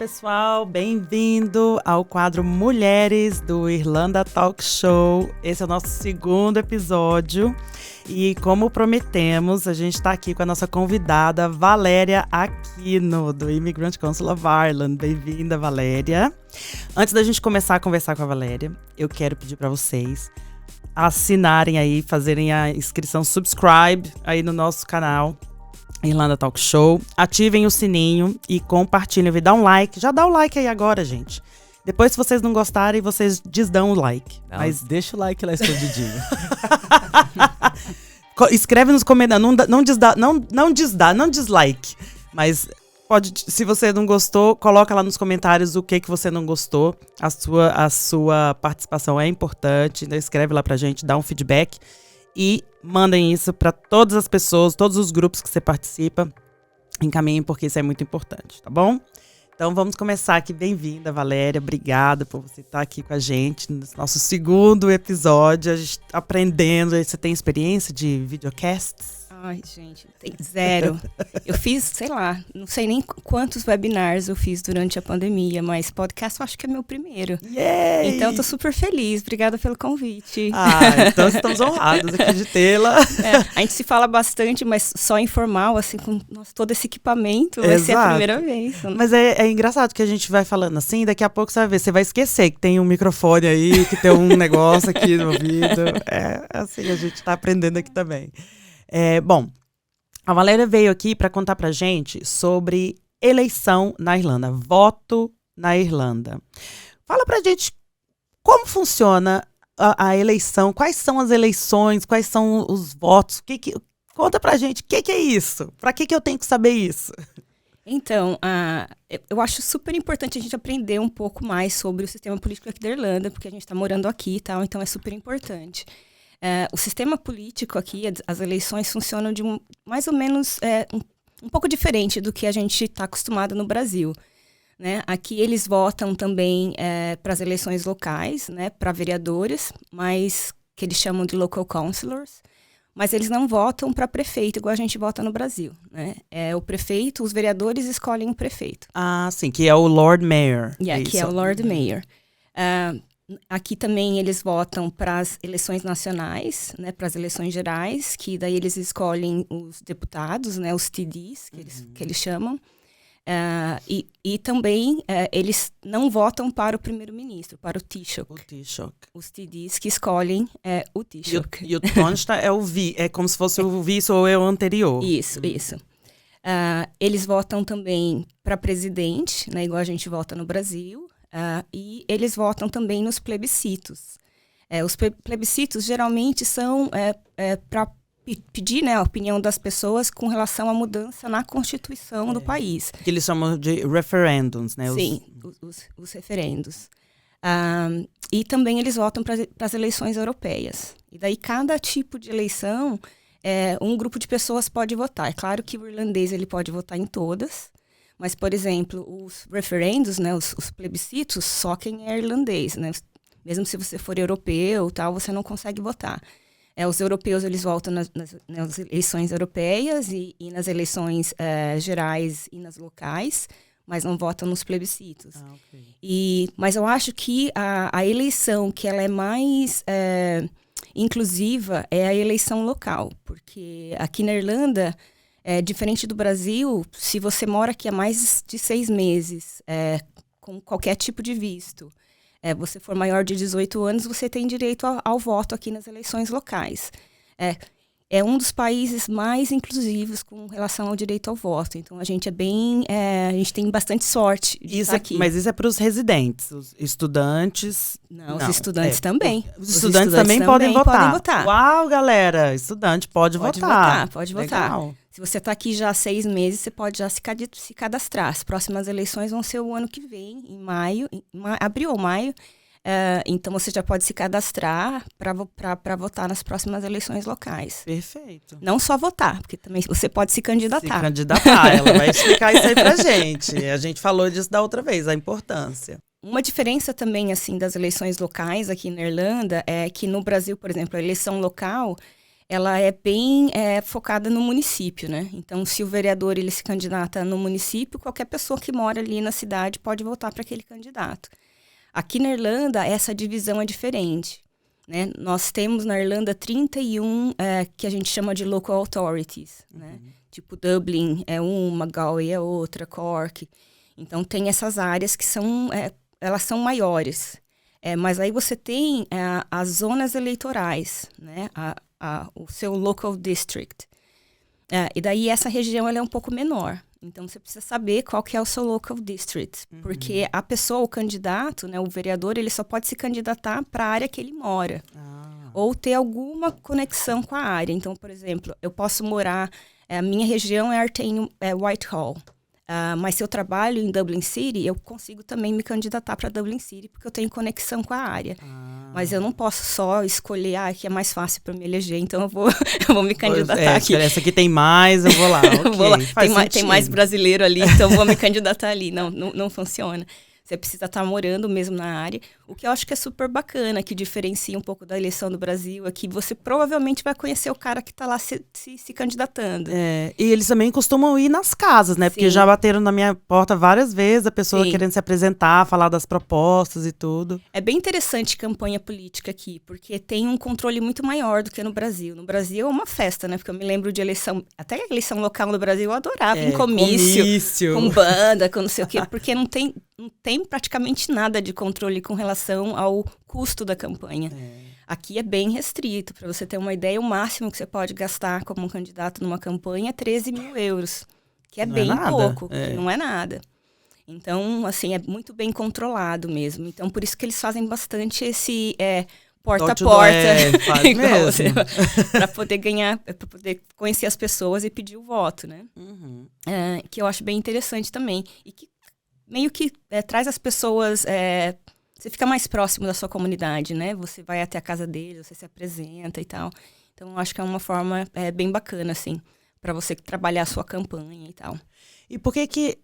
pessoal, bem-vindo ao quadro Mulheres do Irlanda Talk Show. Esse é o nosso segundo episódio e, como prometemos, a gente está aqui com a nossa convidada Valéria Aquino, do Immigrant Council of Ireland. Bem-vinda, Valéria. Antes da gente começar a conversar com a Valéria, eu quero pedir para vocês assinarem aí, fazerem a inscrição subscribe aí no nosso canal Irlanda Talk Show, ativem o sininho e compartilhem, dá um like, já dá o like aí agora, gente. Depois, se vocês não gostarem, vocês desdão o like. Não, mas deixa o like lá escondidinho. Escreve nos comentários, não dislike, mas pode, se você não gostou, coloca lá nos comentários o que você não gostou. A sua participação é importante, então escreve lá pra gente, dá um feedback. E mandem isso para todas as pessoas, todos os grupos que você participa. Encaminhem, porque isso é muito importante, tá bom? Então vamos começar aqui. Bem-vinda, Valéria. Obrigada por você estar aqui com a gente no nosso segundo episódio. A gente tá aprendendo. Você tem experiência de videocasts? Ai, gente, tem zero. Eu fiz, sei lá, não sei nem quantos webinars eu fiz durante a pandemia, mas podcast eu acho que é meu primeiro. Yay! Então, eu tô super feliz. Obrigada pelo convite. Então estamos honrados aqui de tê-la. A gente se fala bastante, mas só informal, assim, com todo esse equipamento, vai ser a primeira vez. Mas é engraçado que a gente vai falando assim, daqui a pouco você vai ver, você vai esquecer que tem um microfone aí, que tem um negócio aqui no ouvido. Assim, a gente tá aprendendo aqui também. Bom, a Valéria veio aqui para contar pra gente sobre eleição na Irlanda, voto na Irlanda. Fala pra gente como funciona a eleição, quais são as eleições, quais são os votos, conta pra gente, o que é isso? Pra que eu tenho que saber isso? Então, eu acho super importante a gente aprender um pouco mais sobre o sistema político aqui da Irlanda, porque a gente tá morando aqui e tal, então é super importante. O sistema político aqui, as eleições funcionam de mais ou menos um pouco diferente do que a gente está acostumado no Brasil, né? Aqui eles votam também para as eleições locais, né, para vereadores, mas que eles chamam de local councillors, mas eles não votam para prefeito, igual a gente vota no Brasil, né? O prefeito, os vereadores escolhem o prefeito. Ah, sim, que é o Lord Mayor. Que é o Lord Mayor. Aqui também eles votam para as eleições nacionais, né, para as eleições gerais, que daí eles escolhem os deputados, né, os TDs, que eles chamam. E também eles não votam para o primeiro-ministro, para o Taoiseach. O Taoiseach. Os TDs que escolhem o Taoiseach. E o Taoiseach é como se fosse o vice ou o anterior. Isso. Eles votam também para presidente, né, igual a gente vota no Brasil. E eles votam também nos plebiscitos. Os plebiscitos geralmente são para pedir, né, a opinião das pessoas com relação à mudança na Constituição do país. Que eles chamam de referendums, né? Sim, os referendos. E também eles votam para as eleições europeias. E daí cada tipo de eleição, um grupo de pessoas pode votar. É claro que o irlandês ele pode votar em todas. Mas, por exemplo, os referendos, né, os plebiscitos, só quem é irlandês, né? Mesmo se você for europeu, tal, você não consegue votar. Os europeus, eles votam nas eleições europeias e nas eleições gerais e nas locais, mas não votam nos plebiscitos. Okay. Mas eu acho que a eleição que ela é mais inclusiva é a eleição local, porque aqui na Irlanda... diferente do Brasil, se você mora aqui há mais de 6 meses, com qualquer tipo de visto, você for maior de 18 anos, você tem direito ao voto aqui nas eleições locais. É um dos países mais inclusivos com relação ao direito ao voto. Então, a gente a gente tem bastante sorte de estar aqui. Mas isso é para os residentes, os estudantes... Não, os estudantes também. Os estudantes também podem votar. Uau, galera! Estudante pode votar. Pode votar. Legal. Se você está aqui já há 6 meses, você pode já se cadastrar. As próximas eleições vão ser o ano que vem, em maio, abril ou maio. Então, você já pode se cadastrar para votar nas próximas eleições locais. Perfeito. Não só votar, porque também você pode se candidatar. Ela vai explicar isso aí pra gente. A gente falou disso da outra vez, a importância. Uma diferença também, assim, das eleições locais aqui na Irlanda é que no Brasil, por exemplo, a eleição local ela é bem focada no município, né? Então, se o vereador ele se candidata no município, qualquer pessoa que mora ali na cidade pode votar para aquele candidato. Aqui na Irlanda, essa divisão é diferente, né? Nós temos na Irlanda 31 que a gente chama de local authorities, né? Tipo, Dublin é uma, Galway é outra, Cork. Então, tem essas áreas que elas são maiores. Mas aí você tem as zonas eleitorais, né? O seu local district. E daí essa região ela é um pouco menor. Então você precisa saber qual que é o seu local district. Porque a pessoa, o candidato, né, o vereador, ele só pode se candidatar para a área que ele mora. Ou ter alguma conexão com a área. Então, por exemplo, eu posso morar... a minha região é Whitehall. Mas se eu trabalho em Dublin City, eu consigo também me candidatar para Dublin City, porque eu tenho conexão com a área. Mas eu não posso só escolher, aqui é mais fácil para me eleger, então eu vou me candidatar aqui. Essa aqui tem mais, eu vou lá. Eu vou lá. Tem mais brasileiro ali, então eu vou me candidatar ali. Não funciona. Você precisa estar morando mesmo na área. O que eu acho que é super bacana, que diferencia um pouco da eleição do Brasil, é que você provavelmente vai conhecer o cara que está lá se candidatando. E eles também costumam ir nas casas, né? Sim. Porque já bateram na minha porta várias vezes, a pessoa Sim. querendo se apresentar, falar das propostas e tudo. É bem interessante campanha política aqui, porque tem um controle muito maior do que no Brasil. No Brasil é uma festa, né? Porque eu me lembro de eleição, até a eleição local no Brasil eu adorava, em comício, com banda, com não sei o quê, porque não tem praticamente nada de controle com relação ao custo da campanha. Aqui é bem restrito. Para você ter uma ideia, o máximo que você pode gastar como um candidato numa campanha é 13 mil euros, que é não bem pouco, não é nada. Então, assim, é muito bem controlado mesmo. Então, por isso que eles fazem bastante esse porta a porta, para poder ganhar, para poder conhecer as pessoas e pedir o voto, né? Que eu acho bem interessante também. E que meio que traz as pessoas... você fica mais próximo da sua comunidade, né? Você vai até a casa deles, você se apresenta e tal. Então, eu acho que é uma forma bem bacana, assim, para você trabalhar a sua campanha e tal. E por que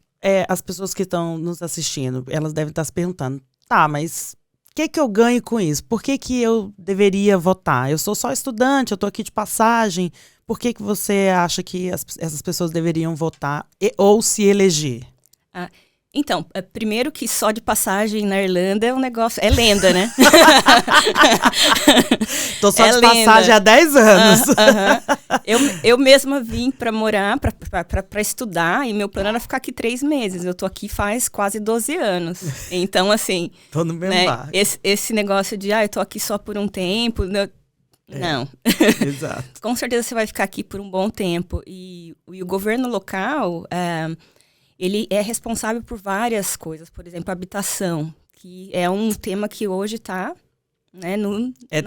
as pessoas que estão nos assistindo, elas devem estar se perguntando, mas o que eu ganho com isso? Por que eu deveria votar? Eu sou só estudante, eu estou aqui de passagem. Por que você acha que essas pessoas deveriam votar ou se eleger? Então, primeiro que só de passagem na Irlanda é um negócio... É lenda, né? Tô só de passagem há 10 anos. Eu mesma vim para morar, para estudar, e meu plano era ficar aqui 3 meses. Eu tô aqui faz quase 12 anos. Então, assim... Tô no mesmo barco. Esse negócio de, eu tô aqui só por um tempo... Não. Exato. Com certeza você vai ficar aqui por um bom tempo. E o governo local... ele é responsável por várias coisas, por exemplo, habitação, que é um tema que hoje está, né,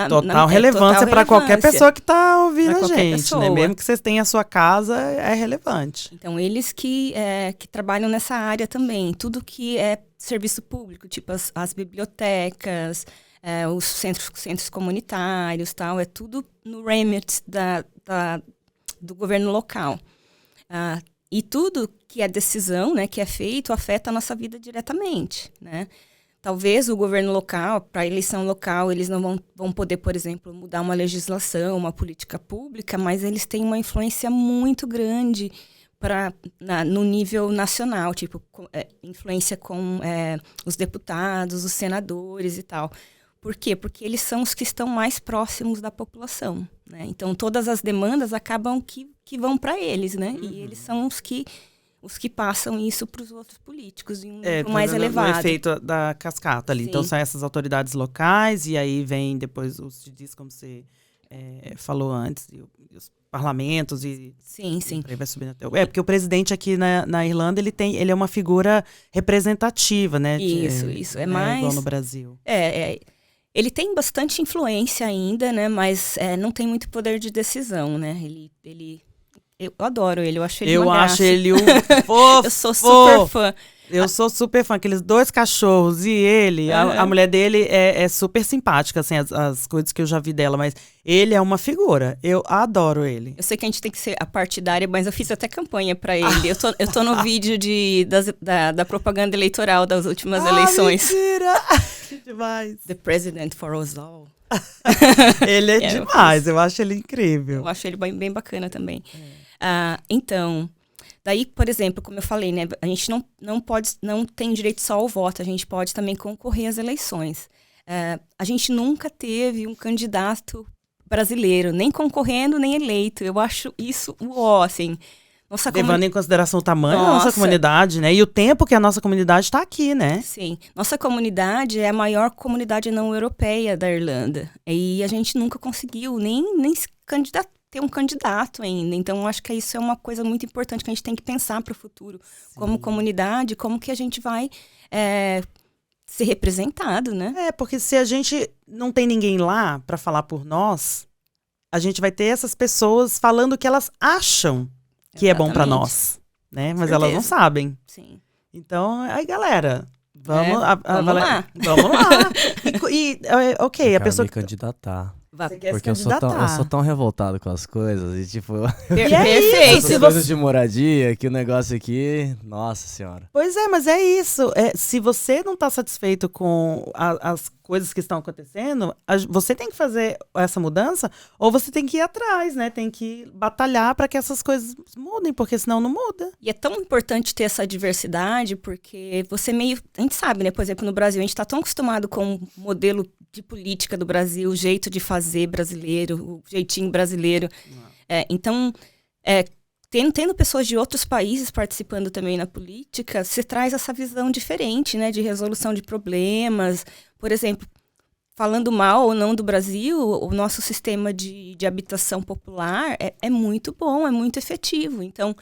total relevância para qualquer pessoa que está ouvindo a gente, né? Mesmo que vocês tenham a sua casa, é relevante. Então, eles que trabalham nessa área também, tudo que é serviço público, tipo as bibliotecas, os centros comunitários, tal, é tudo no remit do governo local. E tudo que é decisão, né, que é feito, afeta a nossa vida diretamente, né? Talvez o governo local, para a eleição local, eles não vão poder, por exemplo, mudar uma legislação, uma política pública, mas eles têm uma influência muito grande no nível nacional, tipo, influência com os deputados, os senadores e tal. Por quê? Porque eles são os que estão mais próximos da população, né? Então, todas as demandas acabam que vão para eles, né? E eles são os que passam isso para os outros políticos em um nível mais elevado. O efeito da cascata ali. Sim. Então, são essas autoridades locais e aí vem depois os CDs, como você falou antes, e os parlamentos e... Sim. E vai subindo até porque o presidente aqui na Irlanda, ele é uma figura representativa, né? Isso. É mais... igual no Brasil. Ele tem bastante influência ainda, né? Mas não tem muito poder de decisão, né? Eu adoro ele, eu acho ele uma graça. Acho ele um fofo. Eu sou super fã. Eu sou super fã. Aqueles 2 cachorros e ele, a mulher dele é super simpática, assim, as coisas que eu já vi dela, mas ele é uma figura. Eu adoro ele. Eu sei que a gente tem que ser apartidária, mas eu fiz até campanha pra ele. Eu tô no vídeo da propaganda eleitoral das últimas eleições. Mentira! Que demais. The President for us all. Ele é demais, eu acho ele incrível. Eu acho ele bem bacana também. Então, daí, por exemplo, como eu falei, né, a gente não tem direito só ao voto, a gente pode também concorrer às eleições. A gente nunca teve um candidato brasileiro, nem concorrendo, nem eleito. Eu acho isso assim. Levando em consideração o tamanho da nossa comunidade, né? E o tempo que a nossa comunidade está aqui, né? Sim. Nossa comunidade é a maior comunidade não europeia da Irlanda. E a gente nunca conseguiu nem se ter um candidato ainda. Então, eu acho que isso é uma coisa muito importante que a gente tem que pensar para o futuro. Sim. Como comunidade, como que a gente vai ser representado, né? Porque se a gente não tem ninguém lá para falar por nós, a gente vai ter essas pessoas falando o que elas acham que é bom para nós, né? Mas elas não sabem. Sim. Então, aí, galera, vamos lá. Vamos lá. Ok, a pessoa me candidatar. Você quer porque eu sou tão revoltado com as coisas e tipo... Perfeito. Essas coisas de moradia, que o negócio aqui... Nossa senhora. Pois é, mas é isso. Se você não tá satisfeito com as coisas que estão acontecendo, você tem que fazer essa mudança ou você tem que ir atrás, né? Tem que batalhar para que essas coisas mudem, porque senão não muda. E é tão importante ter essa diversidade, porque a gente sabe, né? Por exemplo, no Brasil, a gente tá tão acostumado com o modelo de política do Brasil, o jeito de fazer brasileiro, o jeitinho brasileiro. Então, tendo pessoas de outros países participando também na política, se traz essa visão diferente, né, de resolução de problemas. Por exemplo, falando mal ou não do Brasil, o nosso sistema de habitação popular é muito bom, é muito efetivo. Então,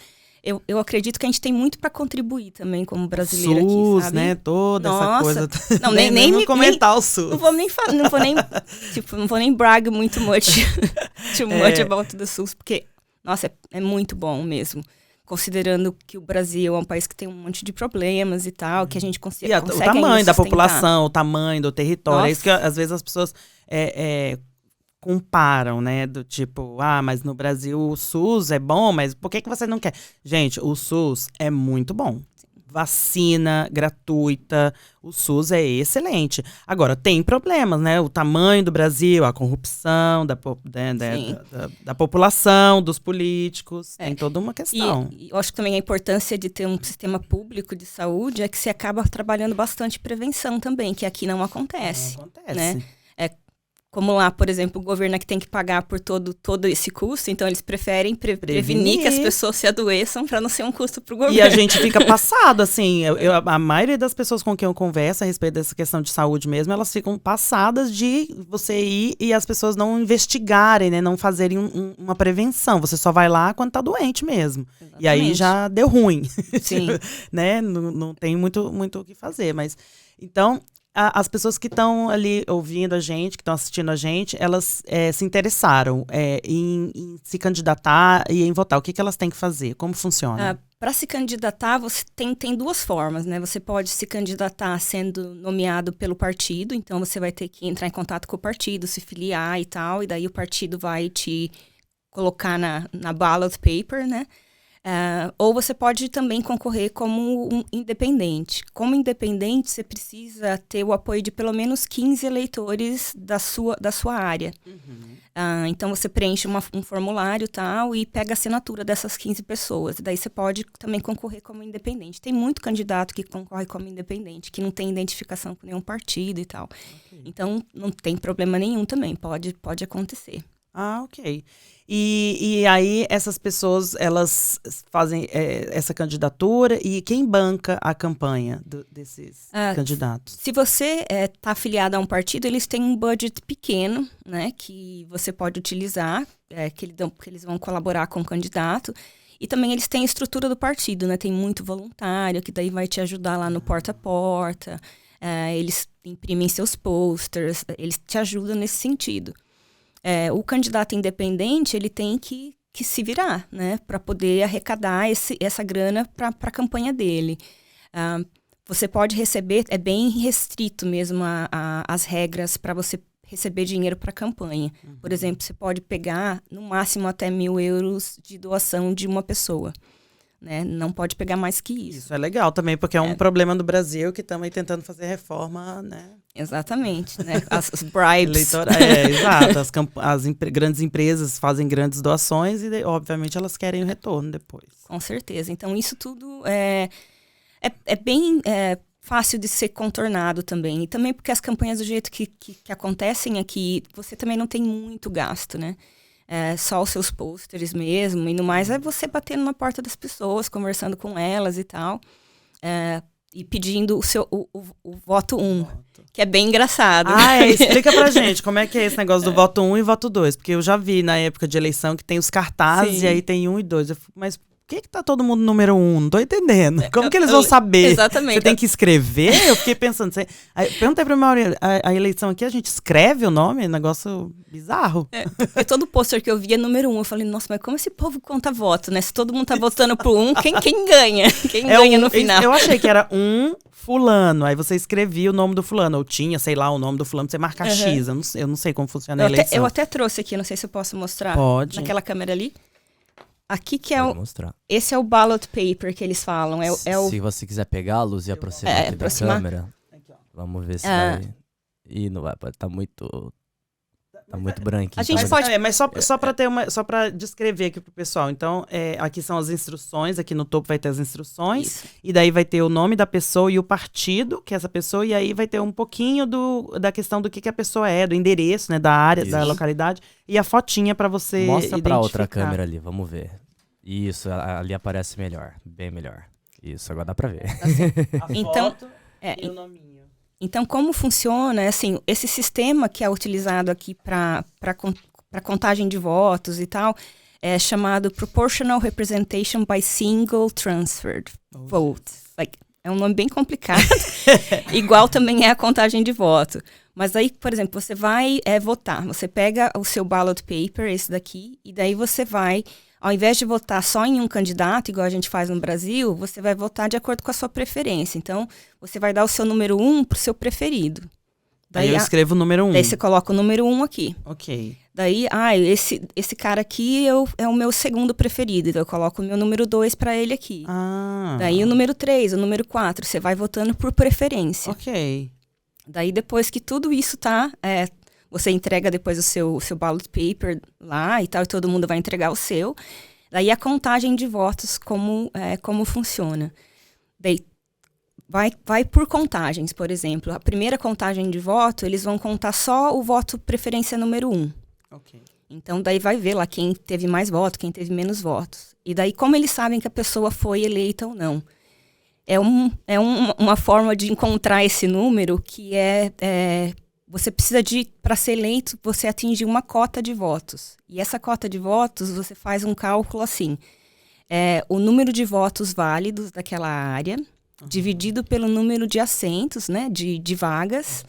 eu acredito que a gente tem muito para contribuir também como brasileiro SUS, aqui, sabe? né? Toda essa coisa. Não, nem me comentar o SUS. Não vou nem brag muito much about the SUS, porque, nossa, é muito bom mesmo. Considerando que o Brasil é um país que tem um monte de problemas e tal, que a gente consegue o tamanho da população, o tamanho do território. Nossa. É isso que às vezes as pessoas comparam, né? Do tipo, mas no Brasil o SUS é bom, mas por que você não quer? Gente, o SUS é muito bom. Vacina gratuita, o SUS é excelente. Agora, tem problemas, né? O tamanho do Brasil, a corrupção da população, dos políticos, tem toda uma questão. E eu acho que também a importância de ter um sistema público de saúde é que se acaba trabalhando bastante prevenção também, que aqui não acontece. Não acontece. Né? Como lá, por exemplo, o governo é que tem que pagar por todo esse custo, então eles preferem prevenir que as pessoas se adoeçam para não ser um custo para o governo. E a gente fica passado, assim, a maioria das pessoas com quem eu converso a respeito dessa questão de saúde mesmo, elas ficam passadas de você ir e as pessoas não investigarem, né, não fazerem uma prevenção. Você só vai lá quando tá doente mesmo. Exatamente. E aí já deu ruim. Sim. Né? Não tem muito o que fazer, mas... Então... As pessoas que estão ali ouvindo a gente, que estão assistindo a gente, elas se interessaram em se candidatar e em votar. O que elas têm que fazer? Como funciona? Para se candidatar, você tem duas formas, né? Você pode se candidatar sendo nomeado pelo partido, então você vai ter que entrar em contato com o partido, se filiar e tal, e daí o partido vai te colocar na ballot paper, né? Ou você pode também concorrer como um independente. Como independente, você precisa ter o apoio de pelo menos 15 eleitores da sua área. Uhum. Então, você preenche um formulário tal, e pega a assinatura dessas 15 pessoas. Daí você pode também concorrer como independente. Tem muito candidato que concorre como independente, que não tem identificação com nenhum partido e tal. Okay. Então, não tem problema nenhum também. Pode acontecer. Ok. E aí, essas pessoas, elas fazem essa candidatura e quem banca a campanha desses candidatos? Se você está afiliado a um partido, eles têm um budget pequeno, né, que você pode utilizar, que eles vão colaborar com o candidato. E também eles têm a estrutura do partido, né? Tem muito voluntário, que daí vai te ajudar lá no porta a porta. Eles imprimem seus posters, eles te ajudam nesse sentido. O candidato independente, ele tem que se virar, né, para poder arrecadar essa grana para a campanha dele. Você pode receber, é bem restrito mesmo as regras para você receber dinheiro para a campanha. Uhum. Por exemplo, você pode pegar no máximo até 1.000 euros de doação de uma pessoa. né? Não pode pegar mais que isso. Isso é legal também, porque é um problema do Brasil que estamos aí tentando fazer reforma, né? Exatamente, né? As bribes. Exato. Grandes empresas fazem grandes doações e, obviamente, elas querem o retorno depois. Com certeza. Então, isso tudo é bem fácil de ser contornado também. E também porque as campanhas do jeito que acontecem aqui, você também não tem muito gasto, né? Só os seus pôsteres mesmo. E no mais, é você batendo na porta das pessoas, conversando com elas e tal. E pedindo o voto 1. Que é bem engraçado. Explica pra gente como é que é esse negócio do voto 1 e voto 2. Porque eu já vi na época de eleição que tem os cartazes. Sim. E aí tem 1 e 2. Mas por que tá todo mundo número 1? Não tô entendendo. Como que eles vão saber? Exatamente. Você tem que escrever? Eu fiquei pensando. Perguntei pra Mauri, a eleição aqui a gente escreve o nome? Negócio bizarro. Todo pôster que eu via número 1. Eu falei, nossa, mas como esse povo conta voto, né? Se todo mundo tá votando pro 1, quem ganha? Quem ganha no final? Eu achei que era fulano, aí você escrevia o nome do fulano, ou tinha, sei lá, o nome do fulano, você marca X, eu não sei como funciona a eleição. Eu até trouxe aqui, não sei se eu posso mostrar. Pode. Naquela câmera ali. Aqui que esse é o ballot paper que eles falam. Se você quiser pegar a luz e aproximar aqui da câmera, vamos ver se vai... Ih, não vai, pode estar muito... Tá muito branquinho. A gente pode... mas só para descrever aqui pro pessoal. Então, aqui são as instruções, aqui no topo vai ter as instruções. Isso. E daí vai ter o nome da pessoa e o partido, que é essa pessoa, e aí vai ter um pouquinho da questão do que a pessoa é, do endereço, né, da área, da localidade, e a fotinha para você Mostra pra outra câmera ali, vamos ver. Isso, ali aparece melhor, bem melhor. Isso, agora dá pra ver. A foto e o nominho. Então, como funciona, assim, esse sistema que é utilizado aqui para contagem de votos e tal, é chamado Proportional Representation by Single Transferred Vote. É um nome bem complicado, igual também é a contagem de voto. Mas aí, por exemplo, você vai votar, você pega o seu ballot paper, esse daqui, e daí você vai, ao invés de votar só em um candidato, igual a gente faz no Brasil, você vai votar de acordo com a sua preferência. Então, você vai dar o seu número 1 pro seu preferido. Daí eu escrevo o número 1. Daí você coloca o número 1 aqui. Ok. Daí, esse cara aqui é o meu segundo preferido. Então, eu coloco o meu número 2 para ele aqui. Daí, o número 3, o número 4. Você vai votando por preferência. Ok. Daí, depois que tudo isso tá... você entrega depois o seu ballot paper lá e tal, e todo mundo vai entregar o seu. Daí a contagem de votos, como funciona. Daí vai por contagens, por exemplo. A primeira contagem de voto, eles vão contar só o voto preferência número 1. Ok. Então, daí vai ver lá quem teve mais votos, quem teve menos votos. E daí, como eles sabem que a pessoa foi eleita ou não? É uma forma de encontrar esse número que você precisa para ser eleito, você atingir uma cota de votos. E essa cota de votos, você faz um cálculo assim. O número de votos válidos daquela área, dividido pelo número de assentos, né, de vagas,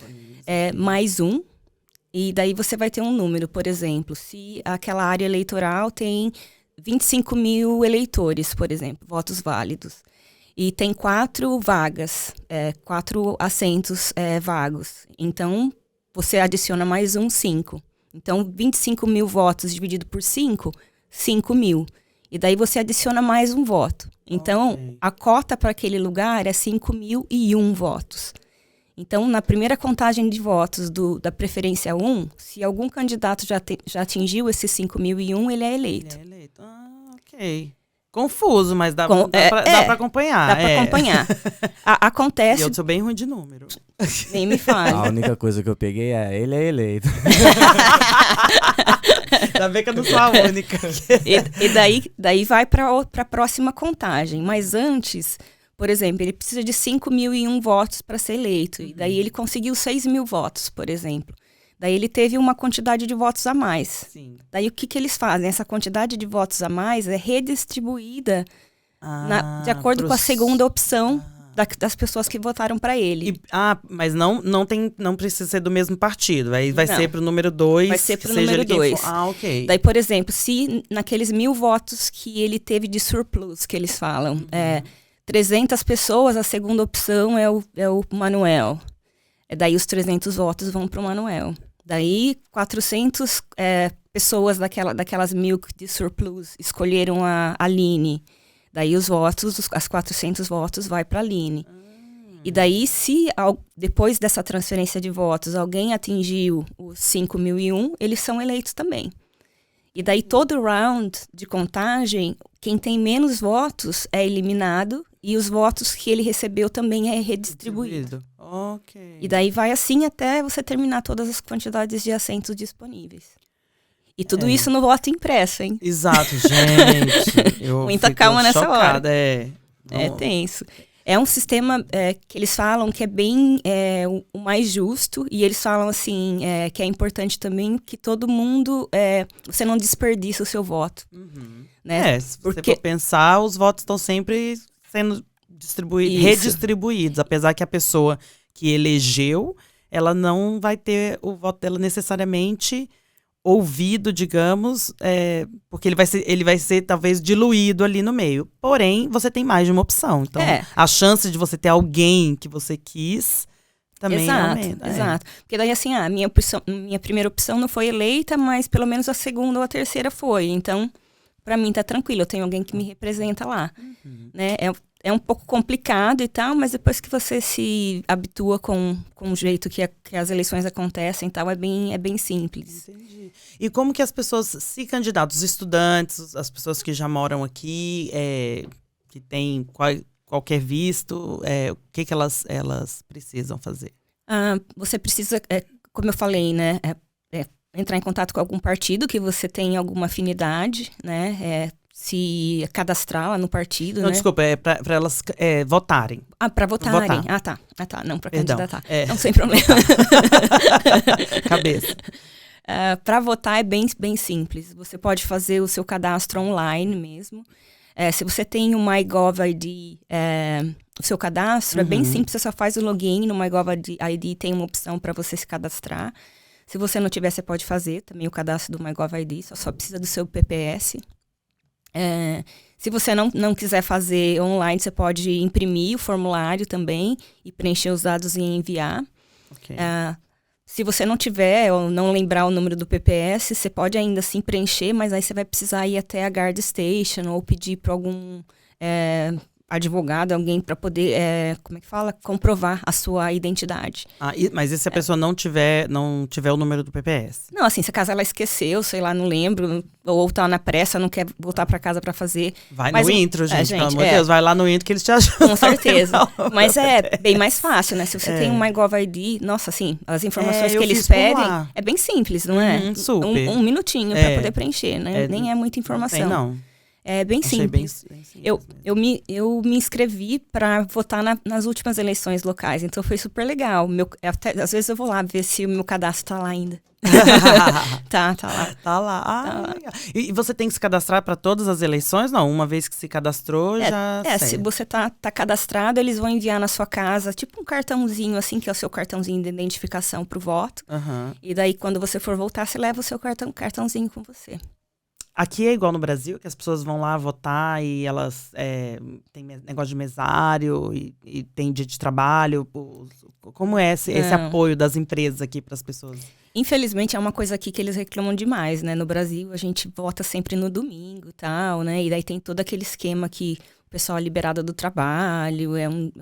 mais 1. E daí você vai ter um número, por exemplo, se aquela área eleitoral tem 25 mil eleitores, por exemplo, votos válidos. E tem 4 vagas, 4 assentos vagos. Então, você adiciona mais 5. Então, 25 mil votos dividido por 5, 5 mil. E daí você adiciona mais um voto. Então, a cota para aquele lugar é 5.001 votos. Então, na primeira contagem de votos da preferência 1, se algum candidato já atingiu esses 5.001, ele é eleito. Ele é eleito. Ok. Confuso, mas dá pra acompanhar. Dá pra acompanhar. Acontece... E eu sou bem ruim de número. Nem me fale. A única coisa que eu peguei ele é eleito. Ainda bem que eu não sou a única. E daí vai para a próxima contagem. Mas antes, por exemplo, ele precisa de 5.001 votos para ser eleito. E daí ele conseguiu 6.000 votos, por exemplo. Daí ele teve uma quantidade de votos a mais. Sim. Daí o que eles fazem? Essa quantidade de votos a mais é redistribuída de acordo com a segunda opção das pessoas que votaram para ele. Mas não precisa ser do mesmo partido. Aí vai ser pro número 2. Vai ser pro número 2. Ok. Daí, por exemplo, se naqueles 1.000 votos que ele teve de surplus, que eles falam, 300 pessoas, a segunda opção é o Manuel. Daí os 300 votos vão pro Manuel. Daí 400 pessoas daquelas 1.000 de surplus escolheram a Aline. Daí os votos, as 400 votos vai para a Aline. E daí, se depois dessa transferência de votos alguém atingiu os 5.001, eles são eleitos também. E daí todo round de contagem, quem tem menos votos é eliminado e os votos que ele recebeu também é redistribuído. Ok. E daí vai assim até você terminar todas as quantidades de assentos disponíveis. E tudo isso no voto impresso, hein? Exato, gente. Muita calma nessa chocada, hora. É tenso. É um sistema que eles falam que é bem o mais justo. E eles falam assim, que é importante também que todo mundo... você não desperdiça o seu voto. Né? Se você for pensar, os votos estão sempre sendo redistribuídos. Apesar que a pessoa que elegeu, ela não vai ter o voto dela necessariamente ouvido, digamos, porque ele vai ser talvez diluído ali no meio. Porém, você tem mais de uma opção. Então, a chance de você ter alguém que você quis também aumenta. Exato. Porque daí, assim, a minha primeira opção não foi eleita, mas pelo menos a segunda ou a terceira foi. Então, pra mim tá tranquilo, eu tenho alguém que me representa lá. Né? É um pouco complicado e tal, mas depois que você se habitua com o jeito que as eleições acontecem e tal, é bem simples. Entendi. E como que as pessoas se candidatam, os estudantes, as pessoas que já moram aqui, que têm qualquer visto, o que elas precisam fazer? Você precisa, como eu falei, né, entrar em contato com algum partido que você tem alguma afinidade, né, se cadastrar lá no partido, não, né? Desculpa, para elas votarem. Para votarem. Votar. Tá. Não, para candidatar. Não, sem problema. Cabeça. Para votar é bem simples. Você pode fazer o seu cadastro online mesmo. Se você tem o MyGovID, o seu cadastro é bem simples. Você só faz o login no MyGovID, tem uma opção para você se cadastrar. Se você não tiver, você pode fazer também o cadastro do MyGovID, só precisa do seu PPS. Se você não quiser fazer online, você pode imprimir o formulário também e preencher os dados e enviar. Okay. Se você não tiver ou não lembrar o número do PPS, você pode ainda assim preencher, mas aí você vai precisar ir até a Guard Station ou pedir para algum advogado, alguém para poder, comprovar a sua identidade. Mas e se a pessoa não tiver o número do PPS? Não, assim, se caso ela esqueceu, sei lá, não lembro, ou tá na pressa, não quer voltar para casa para fazer. Vai no intro, gente, pelo amor de Deus, vai lá no intro que eles te ajudam. Com certeza. Mas é bem mais fácil, né? Se você tem um MyGovID, nossa, assim, as informações que eles pedem, é bem simples, não é? Super. Um minutinho para poder preencher, né? Nem é muita informação. Não. É bem simples. Bem simples eu me inscrevi para votar nas últimas eleições locais, então foi super legal. Às vezes eu vou lá ver se o meu cadastro tá lá ainda. Tá lá. Tá lá. Legal. E você tem que se cadastrar para todas as eleições? Não, uma vez que se cadastrou, já se você tá cadastrado, eles vão enviar na sua casa, tipo um cartãozinho assim, que é o seu cartãozinho de identificação pro voto. E daí, quando você for voltar, você leva o seu cartãozinho com você. Aqui é igual no Brasil, que as pessoas vão lá votar e elas têm negócio de mesário e tem dia de trabalho. Como é esse apoio das empresas aqui para as pessoas? Infelizmente, é uma coisa aqui que eles reclamam demais, né? No Brasil, a gente vota sempre no domingo e tal, né? E daí tem todo aquele esquema que o pessoal é liberado do trabalho,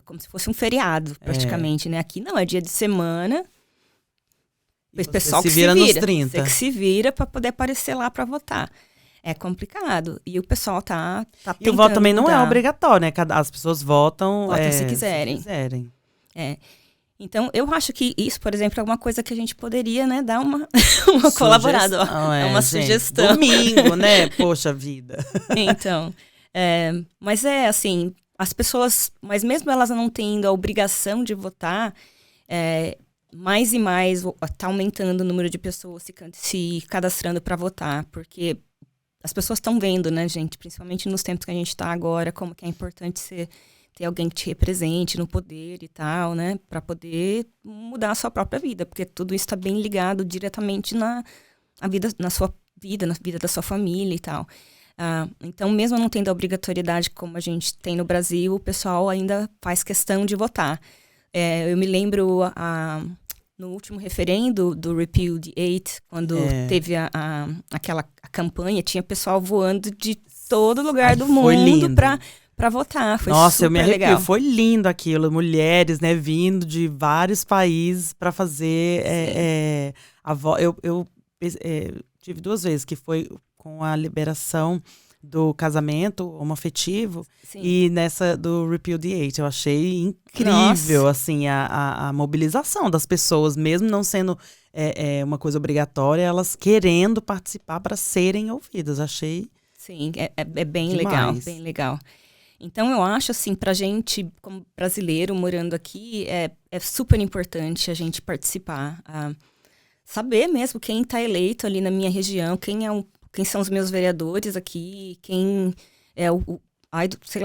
como se fosse um feriado, praticamente, né? Aqui não, é dia de semana. O pessoal se vira nos 30. Você que se vira para poder aparecer lá para votar. É complicado. E o pessoal tá tentando. E o voto também não é obrigatório, né? As pessoas votam se quiserem. Então, eu acho que isso, por exemplo, é uma coisa que a gente poderia, né, dar uma colaborada. É uma sugestão. Domingo, né? Poxa vida. Então, mas assim, as pessoas, mas mesmo elas não tendo a obrigação de votar, mais e mais tá aumentando o número de pessoas se cadastrando para votar, porque as pessoas estão vendo, né, gente, principalmente nos tempos que a gente está agora, como que é importante ter alguém que te represente no poder e tal, né, para poder mudar a sua própria vida, porque tudo isso está bem ligado diretamente na sua vida, na vida da sua família e tal. Então, mesmo não tendo a obrigatoriedade como a gente tem no Brasil, o pessoal ainda faz questão de votar. Eu me lembro no último referendo do Repeal the 8, quando teve aquela campanha, tinha pessoal voando de todo lugar do mundo para votar. Foi Nossa, super eu me arrepio. legal. Foi lindo aquilo. Mulheres, né, vindo de vários países para fazer eu tive 2 vezes, que foi com a liberação do casamento homoafetivo e nessa do Repeal the Hate. Eu achei incrível, assim, a mobilização das pessoas, mesmo não sendo uma coisa obrigatória, elas querendo participar para serem ouvidas. Achei Sim, é bem demais. legal, bem legal. Então, eu acho, assim, pra gente, como brasileiro morando aqui, é super importante a gente participar. Saber mesmo quem está eleito ali na minha região, quem são os meus vereadores aqui, quem é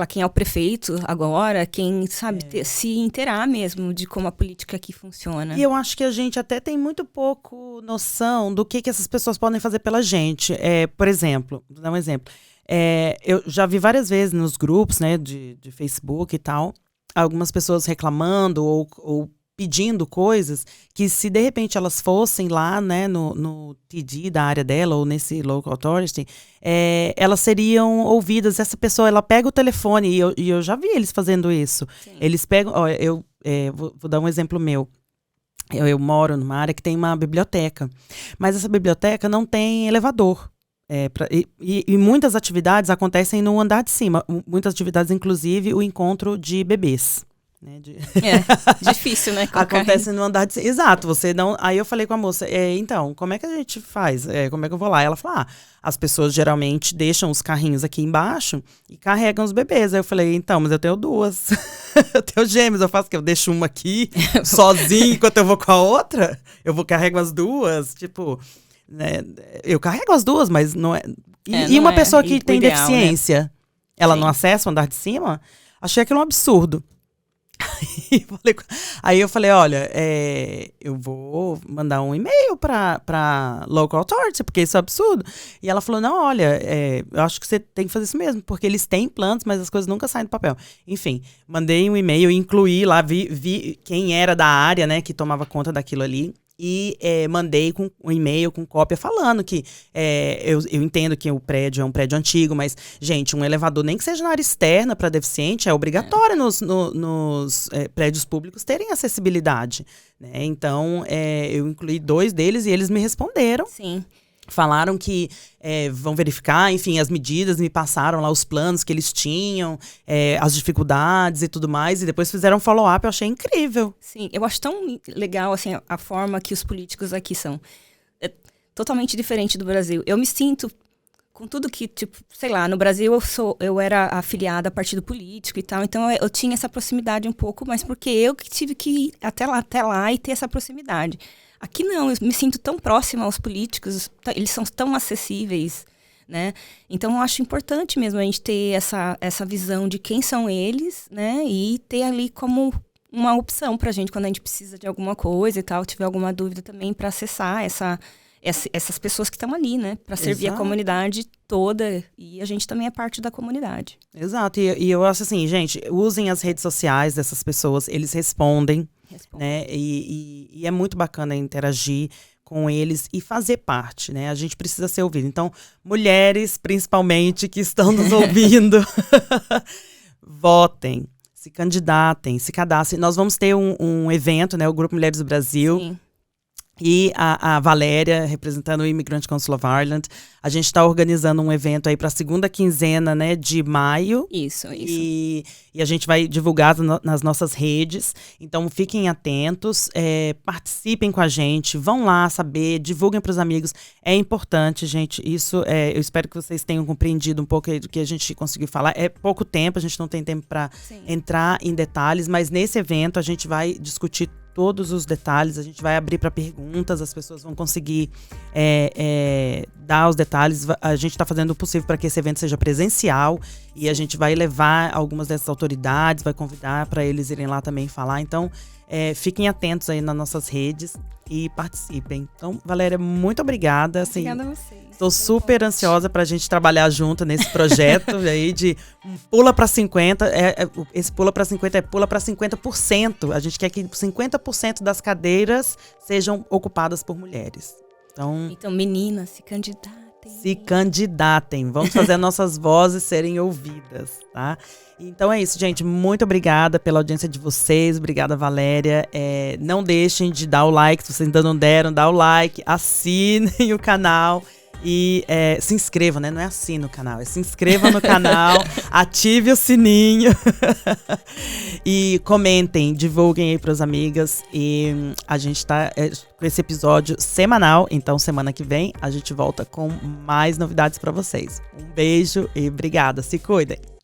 quem é o prefeito agora, quem sabe se inteirar mesmo de como a política aqui funciona. E eu acho que a gente até tem muito pouco noção do que essas pessoas podem fazer pela gente. Por exemplo, vou dar um exemplo. Eu já vi várias vezes nos grupos, né, de Facebook e tal, algumas pessoas reclamando ou pedindo coisas que, se de repente elas fossem lá, né, no TD da área dela ou nesse Local Authority, elas seriam ouvidas. Essa pessoa, ela pega o telefone, e eu já vi eles fazendo isso. Sim. Eles pegam, vou dar um exemplo meu. Eu moro numa área que tem uma biblioteca, mas essa biblioteca não tem elevador. E muitas atividades acontecem no andar de cima. Muitas atividades, inclusive, o encontro de bebês. Né, difícil, né? Acontece no andar de cima. Exato, você não. Aí eu falei com a moça, então, como é que a gente faz? Como é que eu vou lá? Ela falou: as pessoas geralmente deixam os carrinhos aqui embaixo e carregam os bebês. Aí eu falei: então, mas eu tenho 2. Eu tenho gêmeos, eu faço o quê? Eu deixo uma aqui sozinha enquanto eu vou com a outra? Eu carrego as 2, tipo. Né, eu carrego as 2, mas não é. E uma pessoa que tem ideal, deficiência, né? Ela Sim. não acessa o andar de cima? Achei aquilo um absurdo. Aí eu falei, olha, eu vou mandar um e-mail pra Local Authority, porque isso é absurdo. E ela falou, não, olha, eu acho que você tem que fazer isso mesmo, porque eles têm planos, mas as coisas nunca saem do papel. Enfim, mandei um e-mail, incluí lá, vi quem era da área, né, que tomava conta daquilo ali. E mandei um e-mail com cópia falando que eu entendo que o prédio é um prédio antigo, mas, gente, um elevador, nem que seja na área externa para deficiente, é obrigatório nos prédios públicos terem acessibilidade. Né? Então, eu incluí 2 deles e eles me responderam. Sim. Falaram que vão verificar, enfim, as medidas, me passaram lá os planos que eles tinham, as dificuldades e tudo mais, e depois fizeram um follow-up, eu achei incrível. Sim, eu acho tão legal, assim, a forma que os políticos aqui são. É totalmente diferente do Brasil. Eu me sinto, com tudo que, tipo, sei lá, no Brasil eu era afiliada a partido político e tal, então eu tinha essa proximidade um pouco, mas porque eu que tive que ir até lá e ter essa proximidade. Aqui não, eu me sinto tão próxima aos políticos, eles são tão acessíveis, né? Então eu acho importante mesmo a gente ter essa visão de quem são eles, né? E ter ali como uma opção pra gente quando a gente precisa de alguma coisa e tal, tiver alguma dúvida também para acessar essas pessoas que estão ali, né? Para servir Exato. A comunidade toda, e a gente também é parte da comunidade. Exato, e eu acho assim, gente, usem as redes sociais dessas pessoas, eles respondem. Né? E é muito bacana interagir com eles e fazer parte, né? A gente precisa ser ouvido. Então, mulheres, principalmente, que estão nos ouvindo, votem, se candidatem, se cadastrem. Nós vamos ter um evento, né? O Grupo Mulheres do Brasil. Sim. E a Valéria, representando o Immigrant Council of Ireland, a gente está organizando um evento aí para a segunda quinzena, né, de maio. Isso. E a gente vai divulgar nas nossas redes. Então, fiquem atentos, participem com a gente, vão lá saber, divulguem para os amigos. É importante, gente, isso, eu espero que vocês tenham compreendido um pouco do que a gente conseguiu falar. É pouco tempo, a gente não tem tempo para entrar em detalhes, mas nesse evento a gente vai discutir todos os detalhes, a gente vai abrir para perguntas, as pessoas vão conseguir dar os detalhes. A gente está fazendo o possível para que esse evento seja presencial e a gente vai levar algumas dessas autoridades, vai convidar para eles irem lá também falar. Então, fiquem atentos aí nas nossas redes e participem. Então, Valéria, muito obrigada. Assim, obrigada a vocês. Estou super ansiosa para a gente trabalhar junto nesse projeto aí de pula para 50. Esse pula para 50 pula para 50%. A gente quer que 50% das cadeiras sejam ocupadas por mulheres. Então, meninas, se candidatem. se candidatem. Vamos fazer nossas vozes serem ouvidas, tá? Então é isso, gente. Muito obrigada pela audiência de vocês. Obrigada, Valéria. Não deixem de dar o like. Se vocês ainda não deram, dá o like. Assinem o canal. E se inscreva, né? Não é assine o canal, se inscreva no canal, ative o sininho e comentem, divulguem aí para as amigas. E a gente tá com esse episódio semanal, então semana que vem a gente volta com mais novidades para vocês. Um beijo e obrigada, se cuidem!